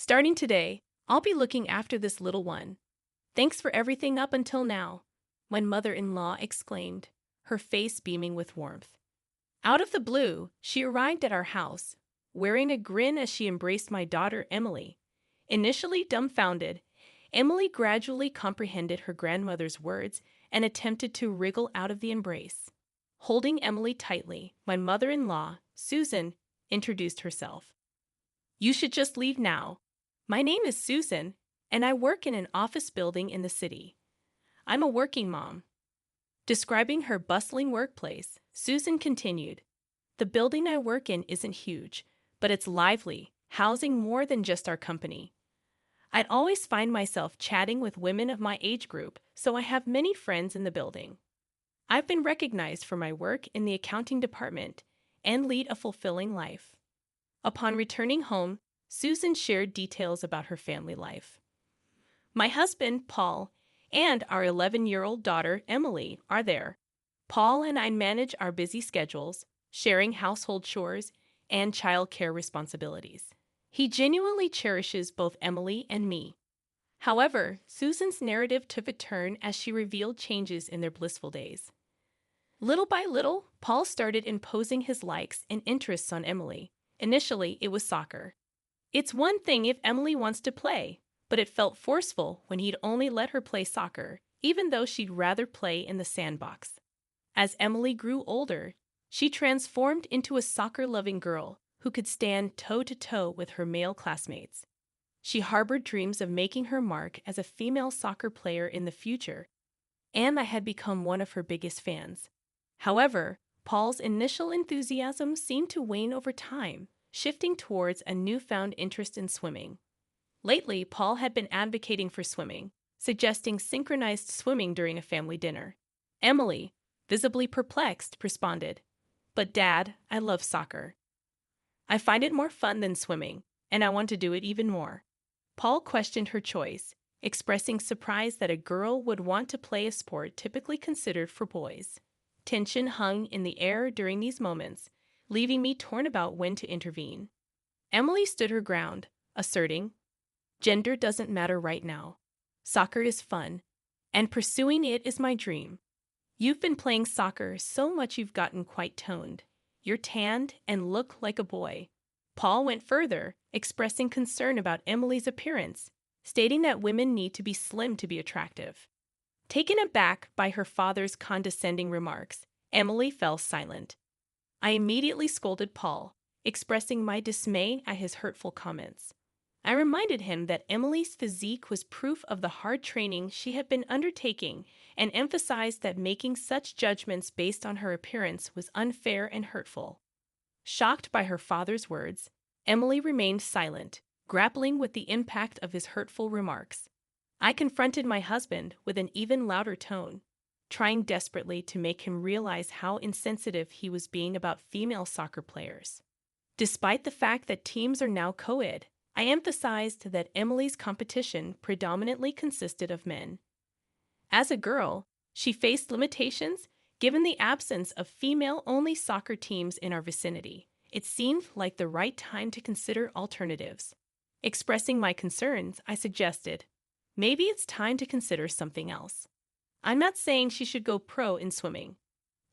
Starting today, I'll be looking after this little one. Thanks for everything up until now, my mother-in-law exclaimed, her face beaming with warmth. Out of the blue, she arrived at our house, wearing a grin as she embraced my daughter Emily. Initially dumbfounded, Emily gradually comprehended her grandmother's words and attempted to wriggle out of the embrace. Holding Emily tightly, my mother-in-law, Susan, introduced herself. You should just leave now. My name is Susan, and I work in an office building in the city. I'm a working mom. Describing her bustling workplace, Susan continued, the building I work in isn't huge, but it's lively, housing more than just our company. I'd always find myself chatting with women of my age group, so I have many friends in the building. I've been recognized for my work in the accounting department and lead a fulfilling life. Upon returning home, Susan shared details about her family life. My husband, Paul, and our 11-year-old daughter, Emily, are there. Paul and I manage our busy schedules, sharing household chores and childcare responsibilities. He genuinely cherishes both Emily and me. However, Susan's narrative took a turn as she revealed changes in their blissful days. Little by little, Paul started imposing his likes and interests on Emily. Initially, it was soccer. It's one thing if Emily wants to play, but it felt forceful when he'd only let her play soccer, even though she'd rather play in the sandbox. As Emily grew older, she transformed into a soccer-loving girl who could stand toe-to-toe with her male classmates. She harbored dreams of making her mark as a female soccer player in the future, and I had become one of her biggest fans. However, Paul's initial enthusiasm seemed to wane over time, shifting towards a newfound interest in swimming. Lately, Paul had been advocating for swimming, suggesting synchronized swimming during a family dinner. Emily, visibly perplexed, responded, "But Dad, I love soccer. I find it more fun than swimming, and I want to do it even more." Paul questioned her choice, expressing surprise that a girl would want to play a sport typically considered for boys. Tension hung in the air during these moments, leaving me torn about when to intervene. Emily stood her ground, asserting, "Gender doesn't matter right now. Soccer is fun, and pursuing it is my dream. You've been playing soccer so much you've gotten quite toned. You're tanned and look like a boy." Paul went further, expressing concern about Emily's appearance, stating that women need to be slim to be attractive. Taken aback by her father's condescending remarks, Emily fell silent. I immediately scolded Paul, expressing my dismay at his hurtful comments. I reminded him that Emily's physique was proof of the hard training she had been undertaking and emphasized that making such judgments based on her appearance was unfair and hurtful. Shocked by her father's words, Emily remained silent, grappling with the impact of his hurtful remarks. I confronted my husband with an even louder tone, trying desperately to make him realize how insensitive he was being about female soccer players. Despite the fact that teams are now co-ed, I emphasized that Emily's competition predominantly consisted of men. As a girl, she faced limitations given the absence of female-only soccer teams in our vicinity. It seemed like the right time to consider alternatives. Expressing my concerns, I suggested, maybe it's time to consider something else. I'm not saying she should go pro in swimming.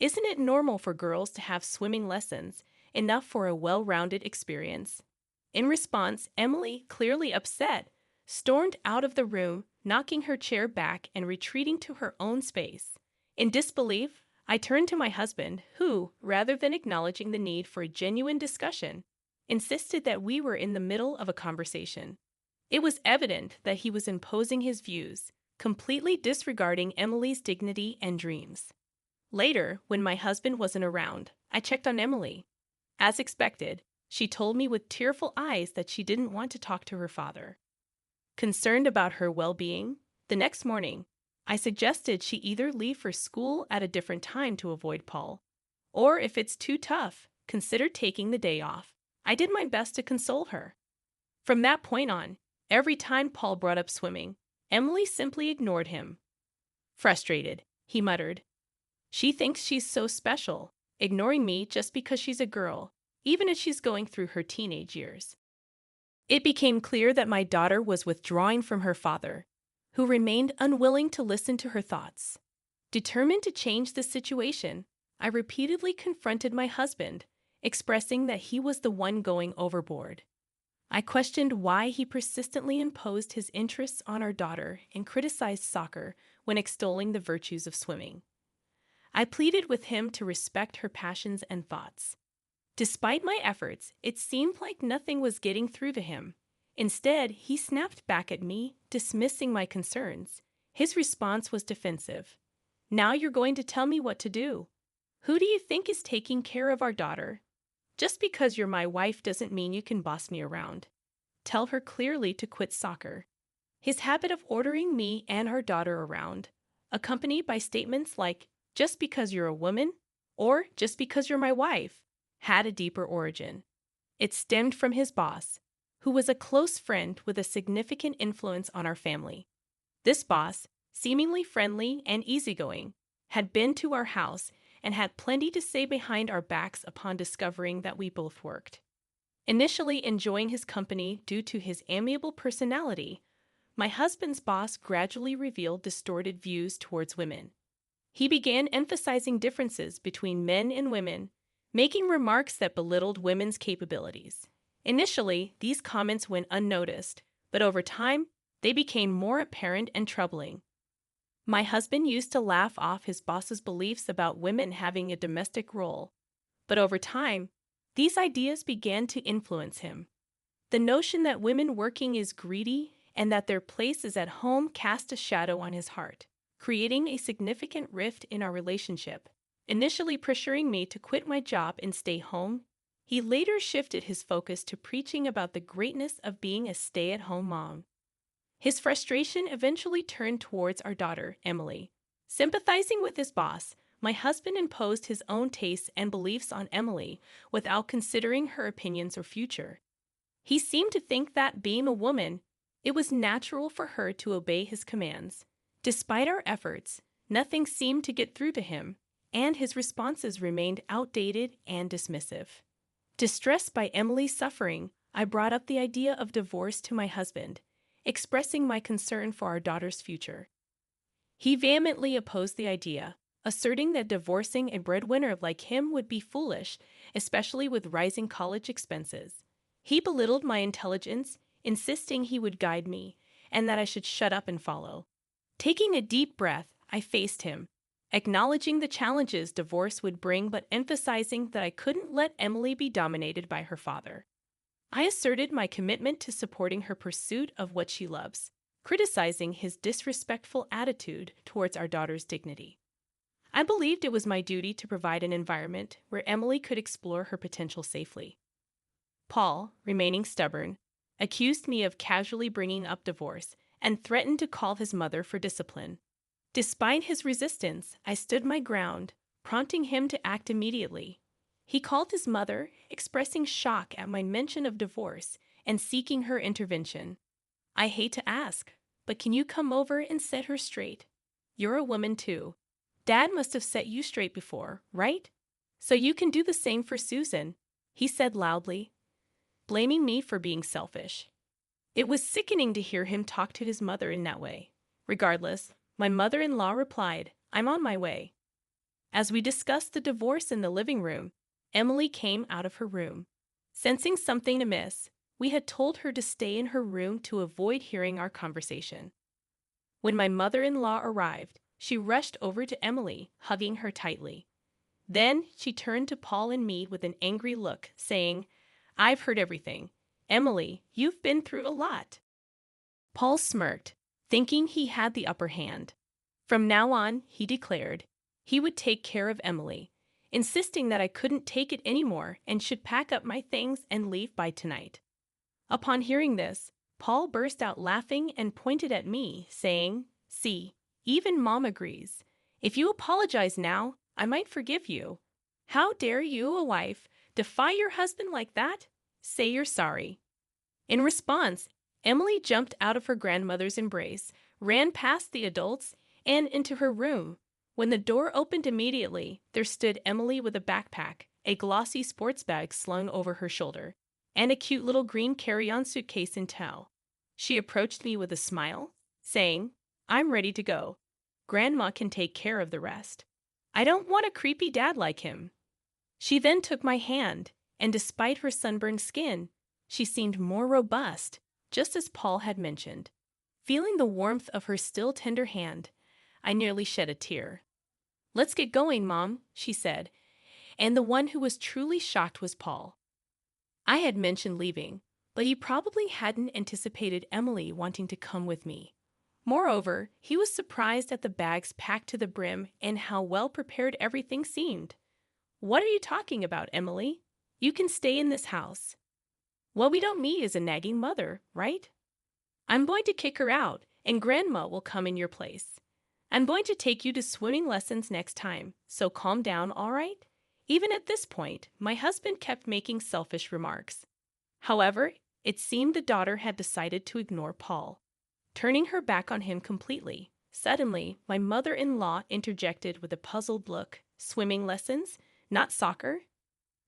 Isn't it normal for girls to have swimming lessons, enough for a well-rounded experience? In response, Emily, clearly upset, stormed out of the room, knocking her chair back and retreating to her own space. In disbelief, I turned to my husband, who, rather than acknowledging the need for a genuine discussion, insisted that we were in the middle of a conversation. It was evident that he was imposing his views, completely disregarding Emily's dignity and dreams. Later, when my husband wasn't around, I checked on Emily. As expected, she told me with tearful eyes that she didn't want to talk to her father. Concerned about her well-being, the next morning, I suggested she either leave for school at a different time to avoid Paul, or if it's too tough, consider taking the day off. I did my best to console her. From that point on, every time Paul brought up swimming, Emily simply ignored him. Frustrated, he muttered, "She thinks she's so special, ignoring me just because she's a girl, even if she's going through her teenage years." It became clear that my daughter was withdrawing from her father, who remained unwilling to listen to her thoughts. Determined to change the situation, I repeatedly confronted my husband, expressing that he was the one going overboard. I questioned why he persistently imposed his interests on our daughter and criticized soccer when extolling the virtues of swimming. I pleaded with him to respect her passions and thoughts. Despite my efforts, it seemed like nothing was getting through to him. Instead, he snapped back at me, dismissing my concerns. His response was defensive. "Now you're going to tell me what to do. Who do you think is taking care of our daughter? Just because you're my wife doesn't mean you can boss me around. Tell her clearly to quit soccer." His habit of ordering me and our daughter around, accompanied by statements like, "just because you're a woman," or "just because you're my wife," had a deeper origin. It stemmed from his boss, who was a close friend with a significant influence on our family. This boss, seemingly friendly and easygoing, had been to our house and had plenty to say behind our backs upon discovering that we both worked. Initially enjoying his company due to his amiable personality, my husband's boss gradually revealed distorted views towards women. He began emphasizing differences between men and women, making remarks that belittled women's capabilities. Initially, these comments went unnoticed, but over time, they became more apparent and troubling. My husband used to laugh off his boss's beliefs about women having a domestic role, but over time, these ideas began to influence him. The notion that women working is greedy and that their place is at home cast a shadow on his heart, creating a significant rift in our relationship. Initially pressuring me to quit my job and stay home, he later shifted his focus to preaching about the greatness of being a stay-at-home mom. His frustration eventually turned towards our daughter, Emily. Sympathizing with his boss, my husband imposed his own tastes and beliefs on Emily without considering her opinions or future. He seemed to think that, being a woman, it was natural for her to obey his commands. Despite our efforts, nothing seemed to get through to him, and his responses remained outdated and dismissive. Distressed by Emily's suffering, I brought up the idea of divorce to my husband, expressing my concern for our daughter's future. He vehemently opposed the idea, asserting that divorcing a breadwinner like him would be foolish, especially with rising college expenses. He belittled my intelligence, insisting he would guide me, and that I should shut up and follow. Taking a deep breath, I faced him, acknowledging the challenges divorce would bring but emphasizing that I couldn't let Emily be dominated by her father. I asserted my commitment to supporting her pursuit of what she loves, criticizing his disrespectful attitude towards our daughter's dignity. I believed it was my duty to provide an environment where Emily could explore her potential safely. Paul, remaining stubborn, accused me of casually bringing up divorce and threatened to call his mother for discipline. Despite his resistance, I stood my ground, prompting him to act immediately. He called his mother, expressing shock at my mention of divorce and seeking her intervention. "I hate to ask, but can you come over and set her straight? You're a woman too. Dad must have set you straight before, right? So you can do the same for Susan," he said loudly, blaming me for being selfish. It was sickening to hear him talk to his mother in that way. Regardless, my mother-in-law replied, "I'm on my way." As we discussed the divorce in the living room, Emily came out of her room. Sensing something amiss, we had told her to stay in her room to avoid hearing our conversation. When my mother-in-law arrived, she rushed over to Emily, hugging her tightly. Then she turned to Paul and me with an angry look, saying, "I've heard everything. Emily, you've been through a lot." Paul smirked, thinking he had the upper hand. From now on, he declared, he would take care of Emily, insisting that I couldn't take it anymore and should pack up my things and leave by tonight. Upon hearing this, Paul burst out laughing and pointed at me, saying, "See, even Mom agrees. If you apologize now, I might forgive you. How dare you, a wife, defy your husband like that? Say you're sorry." In response, Emily jumped out of her grandmother's embrace, ran past the adults, and into her room. When the door opened immediately, there stood Emily with a backpack, a glossy sports bag slung over her shoulder, and a cute little green carry-on suitcase in tow. She approached me with a smile, saying, "I'm ready to go. Grandma can take care of the rest. I don't want a creepy dad like him." She then took my hand, and despite her sunburned skin, she seemed more robust, just as Paul had mentioned. Feeling the warmth of her still tender hand, I nearly shed a tear. "Let's get going, Mom," she said, and the one who was truly shocked was Paul. I had mentioned leaving, but he probably hadn't anticipated Emily wanting to come with me. Moreover, he was surprised at the bags packed to the brim and how well prepared everything seemed. "What are you talking about, Emily? You can stay in this house." "What we don't need is a nagging mother, right? I'm going to kick her out, and Grandma will come in your place. I'm going to take you to swimming lessons next time, so calm down, all right?" Even at this point, my husband kept making selfish remarks. However, it seemed the daughter had decided to ignore Paul, turning her back on him completely. Suddenly, my mother-in-law interjected with a puzzled look. "Swimming lessons? Not soccer?"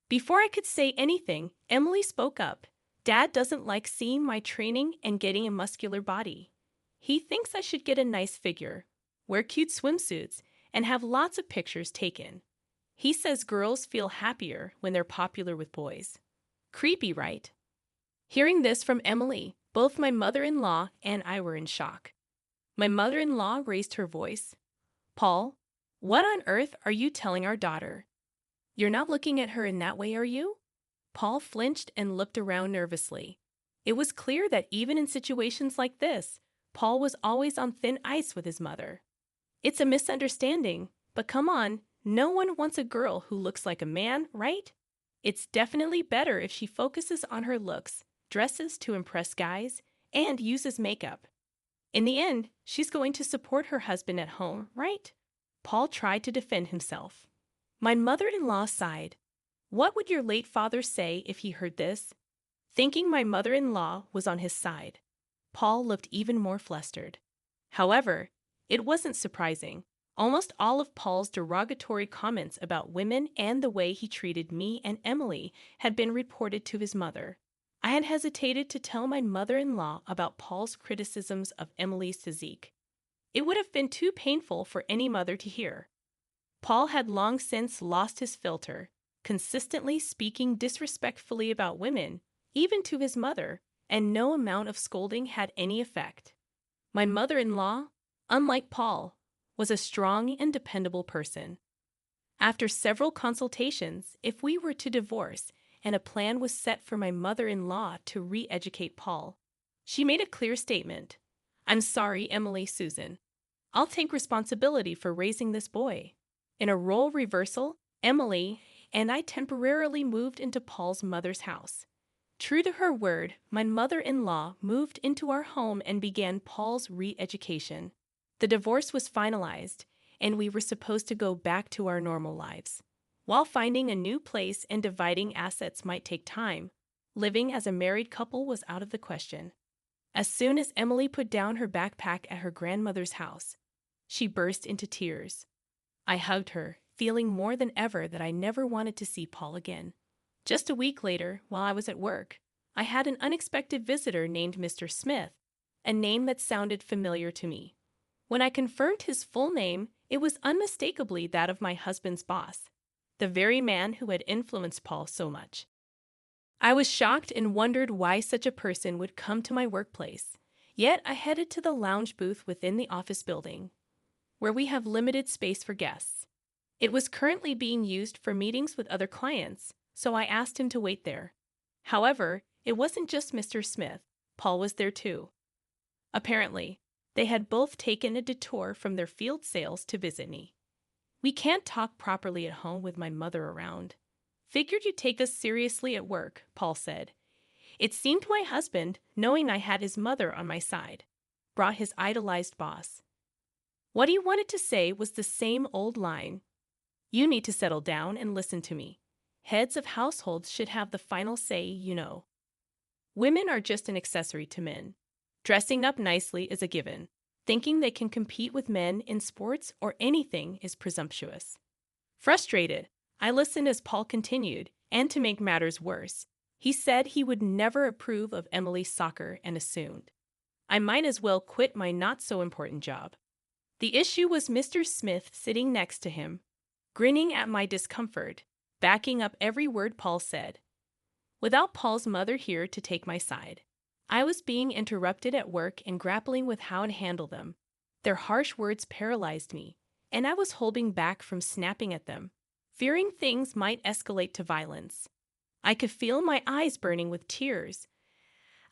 Before I could say anything, Emily spoke up. "Dad doesn't like seeing my training and getting a muscular body. He thinks I should get a nice figure, wear cute swimsuits, and have lots of pictures taken. He says girls feel happier when they're popular with boys." Creepy, right? Hearing this from Emily, both my mother-in-law and I were in shock. My mother-in-law raised her voice. "Paul, what on earth are you telling our daughter? You're not looking at her in that way, are you?" Paul flinched and looked around nervously. It was clear that even in situations like this, Paul was always on thin ice with his mother. "It's a misunderstanding, but come on, no one wants a girl who looks like a man, right? It's definitely better if she focuses on her looks, dresses to impress guys, and uses makeup. In the end, she's going to support her husband at home, right?" Paul tried to defend himself. My mother-in-law sighed. What would your late father say if he heard this? Thinking my mother-in-law was on his side, Paul looked even more flustered. However, it wasn't surprising. Almost all of Paul's derogatory comments about women and the way he treated me and Emily had been reported to his mother. I had hesitated to tell my mother-in-law about Paul's criticisms of Emily's physique. It would have been too painful for any mother to hear. Paul had long since lost his filter, consistently speaking disrespectfully about women, even to his mother, and no amount of scolding had any effect. My mother-in-law, unlike Paul, was a strong and dependable person. After several consultations, if we were to divorce, and a plan was set for my mother-in-law to re-educate Paul, she made a clear statement. "I'm sorry, Emily Susan. I'll take responsibility for raising this boy." In a role reversal, Emily and I temporarily moved into Paul's mother's house. True to her word, my mother-in-law moved into our home and began Paul's re-education. The divorce was finalized, and we were supposed to go back to our normal lives. While finding a new place and dividing assets might take time, living as a married couple was out of the question. As soon as Emily put down her backpack at her grandmother's house, she burst into tears. I hugged her, feeling more than ever that I never wanted to see Paul again. Just a week later, while I was at work, I had an unexpected visitor named Mr. Smith, a name that sounded familiar to me. When I confirmed his full name, it was unmistakably that of my husband's boss, the very man who had influenced Paul so much. I was shocked and wondered why such a person would come to my workplace. Yet I headed to the lounge booth within the office building, where we have limited space for guests. It was currently being used for meetings with other clients, so I asked him to wait there. However, it wasn't just Mr. Smith. Paul was there too. Apparently, they had both taken a detour from their field sales to visit me. "We can't talk properly at home with my mother around. Figured you'd take us seriously at work," Paul said. It seemed my husband, knowing I had his mother on my side, brought his idolized boss. What he wanted to say was the same old line. "You need to settle down and listen to me. Heads of households should have the final say, you know. Women are just an accessory to men. Dressing up nicely is a given. Thinking they can compete with men in sports or anything is presumptuous." Frustrated, I listened as Paul continued, and to make matters worse, He said he would never approve of Emily's soccer and assumed I might as well quit my not-so-important job. The issue was Mr. Smith sitting next to him, grinning at my discomfort, backing up every word Paul said. Without Paul's mother here to take my side, I was being interrupted at work and grappling with how to handle them. Their harsh words paralyzed me, and I was holding back from snapping at them, fearing things might escalate to violence. I could feel my eyes burning with tears.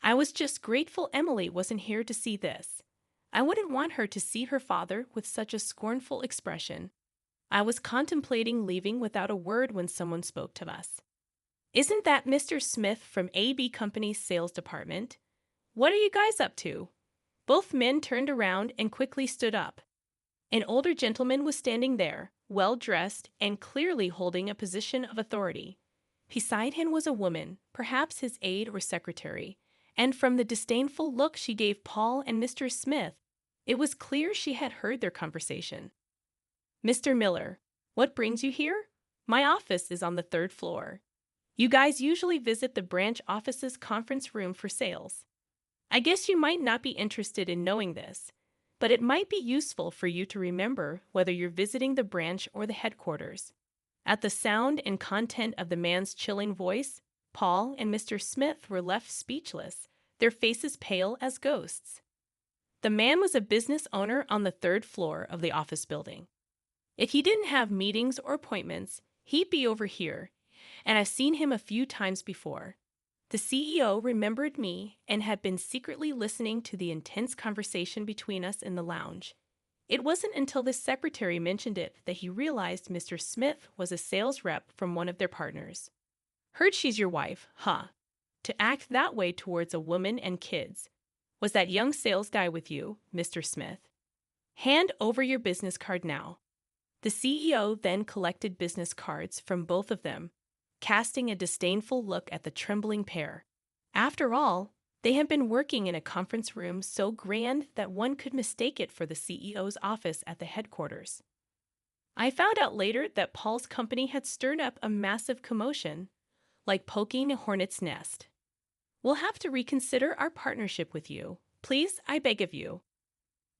I was just grateful Emily wasn't here to see this. I wouldn't want her to see her father with such a scornful expression. I was contemplating leaving without a word when someone spoke to us. "Isn't that Mr. Smith from AB Company's sales department? What are you guys up to?" Both men turned around and quickly stood up. An older gentleman was standing there, well-dressed and clearly holding a position of authority. Beside him was a woman, perhaps his aide or secretary, and from the disdainful look she gave Paul and Mr. Smith, it was clear she had heard their conversation. "Mr. Miller, what brings you here? My office is on the 3rd floor. You guys usually visit the branch office's conference room for sales. I guess you might not be interested in knowing this, but it might be useful for you to remember whether you're visiting the branch or the headquarters." At the sound and content of the man's chilling voice, Paul and Mr. Smith were left speechless, their faces pale as ghosts. The man was a business owner on the 3rd floor of the office building. If he didn't have meetings or appointments, he'd be over here, and I've seen him a few times before. The CEO remembered me and had been secretly listening to the intense conversation between us in the lounge. It wasn't until the secretary mentioned it that he realized Mr. Smith was a sales rep from one of their partners. "Heard she's your wife, huh? To act that way towards a woman and kids. Was that young sales guy with you, Mr. Smith? Hand over your business card now." The CEO then collected business cards from both of them, casting a disdainful look at the trembling pair. After all, they had been working in a conference room so grand that one could mistake it for the CEO's office at the headquarters. I found out later that Paul's company had stirred up a massive commotion, like poking a hornet's nest. "We'll have to reconsider our partnership with you. Please, I beg of you."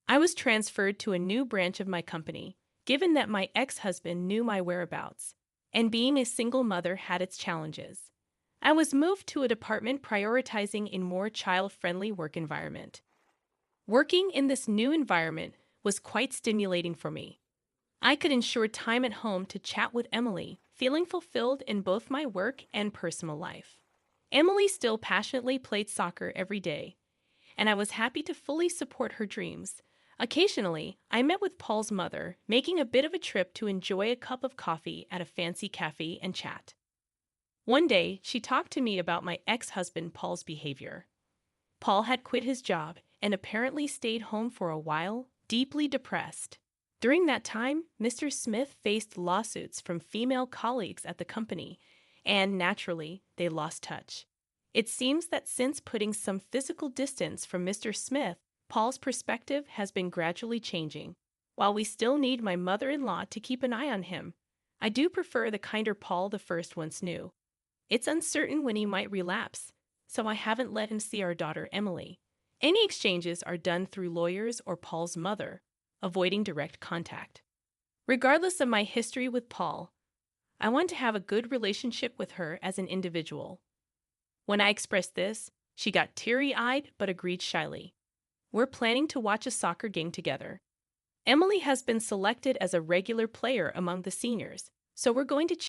I was transferred to a new branch of my company, given that my ex-husband knew my whereabouts, and being a single mother had its challenges. I was moved to a department prioritizing a more child-friendly work environment. Working in this new environment was quite stimulating for me. I could ensure time at home to chat with Emily, feeling fulfilled in both my work and personal life. Emily still passionately played soccer every day, and I was happy to fully support her dreams. Occasionally, I met with Paul's mother, making a bit of a trip to enjoy a cup of coffee at a fancy cafe and chat. One day, she talked to me about my ex-husband Paul's behavior. Paul had quit his job and apparently stayed home for a while, deeply depressed. During that time, Mr. Smith faced lawsuits from female colleagues at the company, and naturally, they lost touch. It seems that since putting some physical distance from Mr. Smith, Paul's perspective has been gradually changing. While we still need my mother-in-law to keep an eye on him, I do prefer the kinder Paul the first once knew. It's uncertain when he might relapse, so I haven't let him see our daughter Emily. Any exchanges are done through lawyers or Paul's mother, avoiding direct contact. Regardless of my history with Paul, I want to have a good relationship with her as an individual. When I expressed this, she got teary-eyed but agreed shyly. We're planning to watch a soccer game together. Emily has been selected as a regular player among the seniors, so we're going to